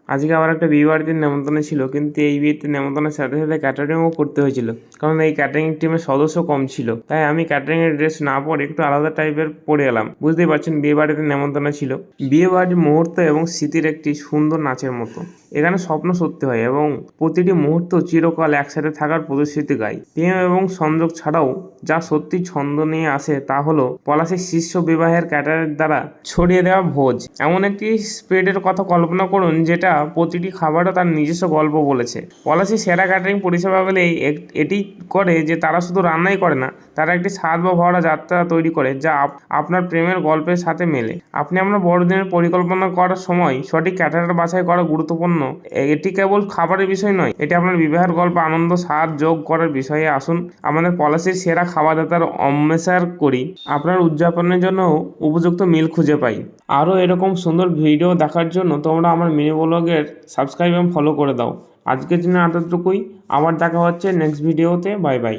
আজকে আমার একটা বিয়ে বাড়িতে নেমন্তন্ন ছিল, কিন্তু এই বিয়েতে নেমন্তন্নের সাথে সাথে ক্যাটারিংও করতে হয়েছিল, কারণ এই ক্যাটারিং টিমের সদস্য কম ছিল। তাই আমি ক্যাটারিংয়ের ড্রেস না পরে একটু আলাদা টাইপের পরে এলাম। বুঝতেই পারছেন, বিয়ে বাড়িতে নেমন্তন্ন ছিল। বিয়ে বাড়ির মুহূর্ত এবং স্মৃতির একটি সুন্দর নাচের মতো। এখানে স্বপ্ন সত্যি হয় এবং প্রতিটি মুহূর্ত চিরকাল একসাথে থাকার প্রতিশ্রুতি গায়। প্রেম এবং সংযোগ ছাড়াও যা সত্যি ছন্দ নিয়ে আসে তা হলো পলাশীর শীর্ষ বিবাহের ক্যাটারের দ্বারা ছড়িয়ে দেওয়া ভোজ। এমন একটি স্প্রেডের কথা কল্পনা করুন যেটা প্রতিটি খাবারও তার নিজস্ব গল্প বলেছে। পলাশী সেরা ক্যাটারিং পরিষেবা বলে এটি করে যে তারা শুধু রান্নাই করে না, তারা একটি স্বাদ বা ভরা যাত্রা তৈরি করে যা আপনার প্রেমের গল্পের সাথে মেলে। আপনি আপনার বড়দিনের পরিকল্পনা করার সময় সঠিক ক্যাটারার বাছাই করা গুরুত্বপূর্ণ। এটি কেবল খাবারের বিষয় নয়, এটি আপনার বিবাহের গল্প আনন্দ স্বাদ যোগ করার বিষয়ে। আসুন আমাদের পলাশীর সেরা খাবারদাতার অন্বেষণ করি, আপনার উদযাপনের জন্য উপযুক্ত মিল খুঁজে পাই। আরও এরকম সুন্দর ভিডিও দেখার জন্য তোমরা আমার মিনি ব্লগের সাবস্ক্রাইব এবং ফলো করে দাও। আজকের জন্য এতটুকুই। আবার দেখা হচ্ছে নেক্সট ভিডিওতে। Bye bye.